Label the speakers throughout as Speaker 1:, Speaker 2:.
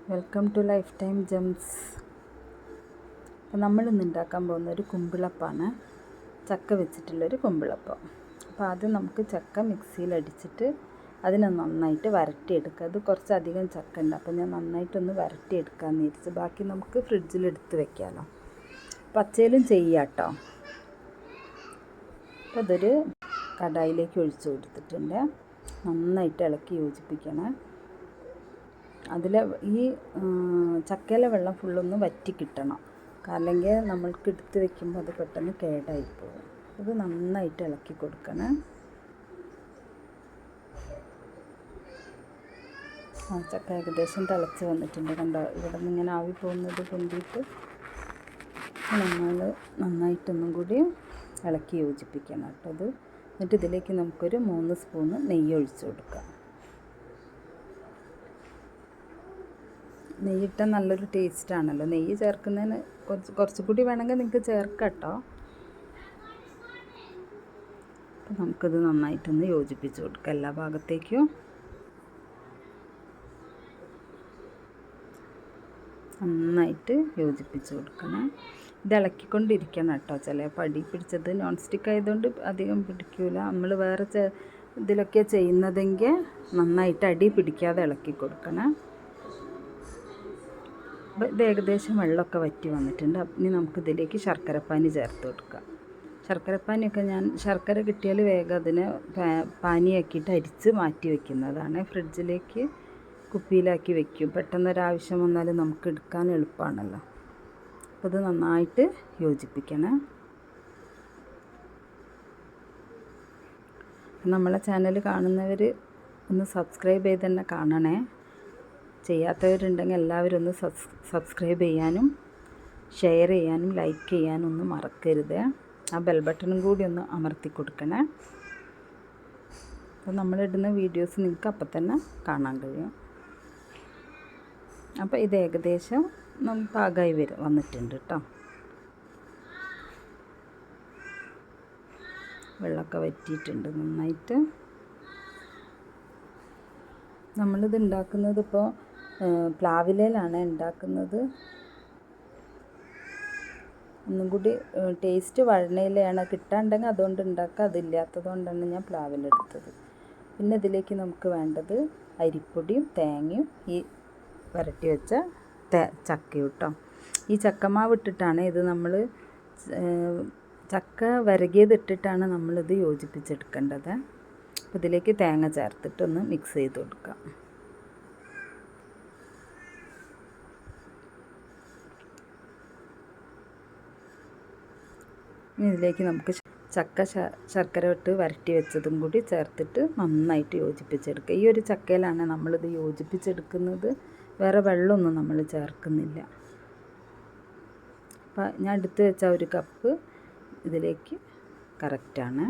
Speaker 1: Welcome to life time gems. അപ്പോൾ നമ്മളിന്ന് ഉണ്ടാക്കാൻ പോകുന്ന ഒരു കുമ്പിളപ്പമാണ്, ചക്ക വെച്ചിട്ടുള്ളൊരു കുമ്പിളപ്പം. അപ്പോൾ ആദ്യം നമുക്ക് ചക്ക മിക്സിയിലടിച്ചിട്ട് അതിനെ നന്നായിട്ട് വരട്ടിയെടുക്കുക. അത് കുറച്ചധികം ചക്ക ഉണ്ട്, അപ്പോൾ ഞാൻ നന്നായിട്ടൊന്ന് വരട്ടിയെടുക്കാമെന്ന് വിചാരിച്ചു. ബാക്കി നമുക്ക് ഫ്രിഡ്ജിലെടുത്ത് വെക്കാമല്ലോ. പച്ചയിലും ചെയ്യാം കേട്ടോ. അപ്പോൾ അതൊരു കടായിലേക്ക് ഒഴിച്ചു കൊടുത്തിട്ടുണ്ട്. നന്നായിട്ട് ഇളക്കി യോജിപ്പിക്കണം. അതിൽ ഈ ചക്കയിലെ വെള്ളം ഫുള്ളൊന്ന് വറ്റി കിട്ടണം, അല്ലെങ്കിൽ നമ്മൾക്ക് എടുത്ത് വെക്കുമ്പോൾ അത് പെട്ടെന്ന് കേടായി പോകും. ഇത് നന്നായിട്ട് ഇളക്കി കൊടുക്കണം. ചക്ക ഏകദേശം തിളച്ച് വന്നിട്ടുണ്ട്, കണ്ടോ? ഇവിടെ നിന്ന് ഇങ്ങനെ ആവി പോകുന്നത് കൊണ്ടിട്ട് നമ്മൾ നന്നായിട്ടൊന്നും കൂടി ഇളക്കി യോജിപ്പിക്കണം കേട്ടോ അത്. എന്നിട്ട് ഇതിലേക്ക് നമുക്കൊരു 3 സ്പൂണ് നെയ്യ് ഒഴിച്ച് കൊടുക്കാം. നെയ്യിട്ടാൽ നല്ലൊരു ടേസ്റ്റാണല്ലോ. നെയ്യ് ചേർക്കുന്നതിന് കുറച്ചുകൂടി വേണമെങ്കിൽ നിങ്ങൾക്ക് ചേർക്കാം കേട്ടോ. അപ്പം നമുക്കിത് നന്നായിട്ടൊന്ന് യോജിപ്പിച്ച് കൊടുക്കാം എല്ലാ ഭാഗത്തേക്കും. നന്നായിട്ട് യോജിപ്പിച്ച് കൊടുക്കണം. ഇത് ഇളക്കിക്കൊണ്ടിരിക്കണം കേട്ടോ. ചില പടി പിടിച്ചത് നോൺ സ്റ്റിക്ക് ആയതുകൊണ്ട് അധികം പിടിക്കില്ല. നമ്മൾ വേറെ ഇതിലൊക്കെ ചെയ്യുന്നതെങ്കിൽ നന്നായിട്ട് അടി പിടിക്കാതെ ഇളക്കി കൊടുക്കണം. അപ്പോൾ ഇത് ഏകദേശം വെള്ളമൊക്കെ വറ്റി വന്നിട്ടുണ്ട്. ഇനി നമുക്കിതിലേക്ക് ശർക്കരപ്പാനി ചേർത്ത് കൊടുക്കാം. ശർക്കരപ്പാനിയൊക്കെ ഞാൻ ശർക്കര കിട്ടിയാൽ വേഗം അതിനെ പാനിയാക്കിയിട്ട് അരിച്ച് മാറ്റി വയ്ക്കുന്നതാണ്. ഫ്രിഡ്ജിലേക്ക് കുപ്പിയിലാക്കി വയ്ക്കും. പെട്ടെന്നൊരാവശ്യം വന്നാൽ നമുക്ക് എടുക്കാൻ എളുപ്പമാണല്ലോ. അപ്പോൾ ഇത് നന്നായിട്ട് യോജിപ്പിക്കണം. നമ്മളെ ചാനൽ കാണുന്നവർ ഒന്ന് സബ്സ്ക്രൈബ് ചെയ്ത് തന്നെ കാണണേ. ചെയ്യാത്തവരുണ്ടെങ്കിൽ എല്ലാവരും ഒന്ന് സബ്സ്ക്രൈബ് ചെയ്യാനും ഷെയർ ചെയ്യാനും ലൈക്ക് ചെയ്യാനും ഒന്നും മറക്കരുത്. ആ ബെൽ ബട്ടണും കൂടി ഒന്ന് അമർത്തി കൊടുക്കണേ. അപ്പോൾ നമ്മളിടുന്ന വീഡിയോസ് നിങ്ങൾക്ക് അപ്പം തന്നെ കാണാൻ കഴിയും. അപ്പോൾ ഇത് ഏകദേശം പാകമായി വന്നിട്ടുണ്ട് കേട്ടോ. വെള്ളമൊക്കെ വറ്റിയിട്ടുണ്ട് നന്നായിട്ട്. നമ്മളിത് ഉണ്ടാക്കുന്നത് ഇപ്പോൾ പ്ലാവിലയിലാണ് ഉണ്ടാക്കുന്നത്. ഒന്നും കൂടി ടേസ്റ്റ് വഴണയിലാണ് കിട്ടാണ്ടെങ്കിൽ അതുകൊണ്ട് ഉണ്ടാക്കുക. അതില്ലാത്തത് കൊണ്ടാണ് ഞാൻ പ്ലാവിലെടുത്തത്. പിന്നെ ഇതിലേക്ക് നമുക്ക് വേണ്ടത് അരിപ്പൊടിയും തേങ്ങയും ഈ വരട്ടി വെച്ച ചക്കയും കേട്ടോ. ഈ ചക്കമാവ് ഇട്ടിട്ടാണ് ഇത് നമ്മൾ ചക്ക വരകിയത് ഇട്ടിട്ടാണ് നമ്മളിത് യോജിപ്പിച്ചെടുക്കേണ്ടത്. അപ്പോൾ ഇതിലേക്ക് തേങ്ങ ചേർത്തിട്ടൊന്ന് മിക്സ് ചെയ്ത് കൊടുക്കാം. ഇതിലേക്ക് നമുക്ക് ചക്ക ശർക്കര ഇട്ട് വരട്ടി വെച്ചതും കൂടി ചേർത്തിട്ട് നന്നായിട്ട് യോജിപ്പിച്ചെടുക്കുക. ഈ ഒരു ചക്കയിലാണ് നമ്മളിത് യോജിപ്പിച്ചെടുക്കുന്നത്. വേറെ വെള്ളമൊന്നും നമ്മൾ ചേർക്കുന്നില്ല. അപ്പോൾ ഞാൻ എടുത്ത് വെച്ച ഒരു കപ്പ് ഇതിലേക്ക് കറക്റ്റാണ്.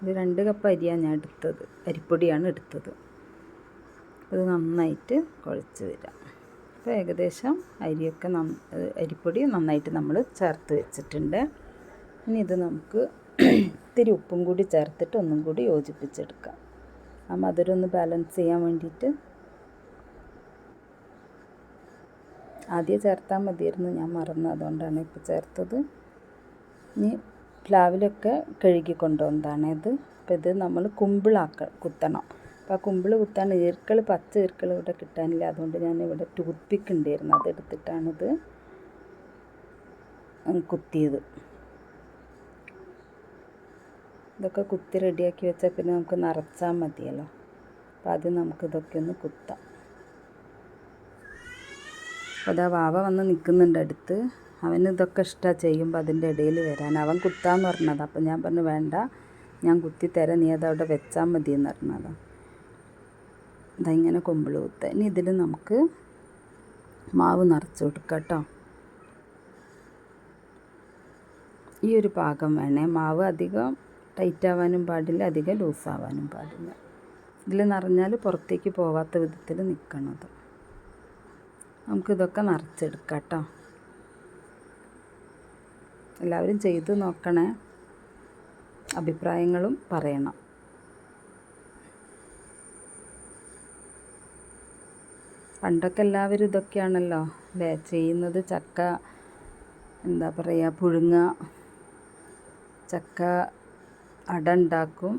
Speaker 1: ഇത് 2 കപ്പ് അരിയാണ് ഞാൻ എടുത്തത്, അരിപ്പൊടിയാണ് എടുത്തത്. ഇത് നന്നായിട്ട് കുഴച്ച് വരാം. അപ്പോൾ ഏകദേശം അരിപ്പൊടി നന്നായിട്ട് നമ്മൾ ചേർത്ത് വെച്ചിട്ടുണ്ട്. ഇനി ഇത് നമുക്ക് ഇത്തിരി ഉപ്പും കൂടി ചേർത്തിട്ട് ഒന്നും കൂടി യോജിപ്പിച്ചെടുക്കാം. ആ മധുരം ഒന്ന് ബാലൻസ് ചെയ്യാൻ വേണ്ടിയിട്ട്. ആദ്യം ചേർത്താൽ മതിയായിരുന്നു, ഞാൻ മറന്നു, അതുകൊണ്ടാണ് ഇപ്പോൾ ചേർത്തത്. ഇനി പ്ലാവിലൊക്കെ കഴുകി കൊണ്ടുവന്നതാണ് ഇത്. അപ്പോൾ ഇത് നമ്മൾ കുത്തണം. അപ്പോൾ ആ കുമ്പിൾ കുത്താൻ പച്ച ഈർക്കൾ ഇവിടെ കിട്ടാനില്ല. അതുകൊണ്ട് ഞാനിവിടെ ടൂത്ത് പിക്ക് ഉണ്ടായിരുന്നു, അതെടുത്തിട്ടാണിത് കുത്തിയത്. ഇതൊക്കെ കുത്തി റെഡിയാക്കി വെച്ചാൽ പിന്നെ നമുക്ക് നിറച്ചാൽ മതിയല്ലോ. അപ്പോൾ ആദ്യം നമുക്കിതൊക്കെ ഒന്ന് കുത്താം. അപ്പോൾ അതാ വാവ വന്ന് നിൽക്കുന്നുണ്ട് അടുത്ത്. അവന് ഇതൊക്കെ ഇഷ്ടമാണ് ചെയ്യുമ്പോൾ അതിൻ്റെ ഇടയിൽ വരാൻ. അവൻ കുത്താമെന്ന് പറഞ്ഞത്. അപ്പോൾ ഞാൻ പറഞ്ഞു വേണ്ട, ഞാൻ കുത്തിത്തരാം, നീ അതവിടെ വെച്ചാൽ മതിയെന്ന് പറഞ്ഞതാണ്. ഇങ്ങനെ കുമ്പിൾ കുത്തുക. ഇനി ഇതിൽ നമുക്ക് മാവ് നിറച്ച് കൊടുക്കാം കേട്ടോ. ഈ ഒരു പാകം വേണേ. മാവ് അധികം ടൈറ്റ് ആവാനും പാടില്ല, അധികം ലൂസാവാനും പാടില്ല. ഇതിൽ നിറഞ്ഞാൽ പുറത്തേക്ക് പോവാത്ത വിധത്തിൽ നിൽക്കണത്. നമുക്കിതൊക്കെ നിറച്ചെടുക്കാം കേട്ടോ. എല്ലാവരും ചെയ്ത് നോക്കണേ, അഭിപ്രായങ്ങളും പറയണം. പണ്ടൊക്കെ എല്ലാവരും ഇതൊക്കെയാണല്ലോ അല്ലേ ചെയ്യുന്നത്. ചക്ക എന്താ പറയുക, പുഴുങ്ങ, ചക്ക അട ഉണ്ടാക്കും,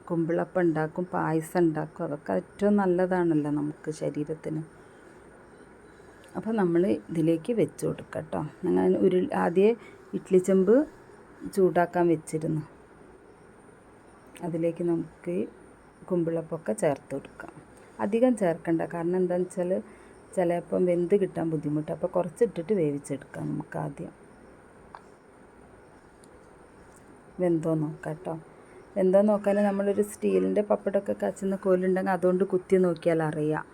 Speaker 1: കുമ്പിളപ്പം ഉണ്ടാക്കും, പായസം ഉണ്ടാക്കും. അതൊക്കെ ഏറ്റവും നല്ലതാണല്ലോ നമുക്ക് ശരീരത്തിന്. അപ്പോൾ നമ്മൾ ഇതിലേക്ക് വെച്ച് കൊടുക്കാം കേട്ടോ. ഞാൻ ആദ്യം ഇഡ്ഡലി ചെമ്പ് ചൂടാക്കാൻ വെച്ചിരുന്നു. അതിലേക്ക് നമുക്ക് കുമ്പിളപ്പമൊക്കെ ചേർത്ത് കൊടുക്കാം. അധികം ചേർക്കണ്ട, കാരണം എന്താണെന്ന് വെച്ചാൽ ചിലപ്പം വെന്ത് കിട്ടാൻ ബുദ്ധിമുട്ട്. അപ്പോൾ കുറച്ചിട്ടിട്ട് വേവിച്ചെടുക്കാം നമുക്ക് ആദ്യം. വെന്തോ നോക്കാം കേട്ടോ. വെന്തോ നോക്കാൻ നമ്മളൊരു സ്റ്റീലിൻ്റെ പപ്പടമൊക്കെ കാച്ചുന്ന കോലുണ്ടെങ്കിൽ അതുകൊണ്ട് കുത്തി നോക്കിയാൽ അറിയാം.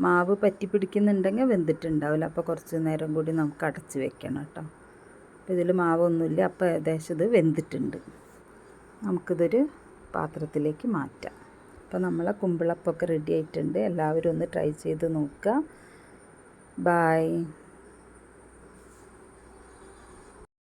Speaker 1: മാവ് പറ്റി പിടിക്കുന്നുണ്ടെങ്കിൽ വെന്തിട്ടുണ്ടാവില്ല. അപ്പോൾ കുറച്ച് നേരം കൂടി നമുക്ക് അടച്ച് വെക്കണം കേട്ടോ. അപ്പോൾ ഇതിൽ മാവൊന്നുമില്ല. അപ്പോൾ ഏകദേശം ഇത് വെന്തിട്ടുണ്ട്. നമുക്കിതൊരു പാത്രത്തിലേക്ക് മാറ്റാം. അപ്പോൾ നമ്മളെ കുമ്പിളപ്പമൊക്കെ റെഡി ആയിട്ടുണ്ട്. എല്ലാവരും ഒന്ന് ട്രൈ ചെയ്ത് നോക്കുക. ബായ്.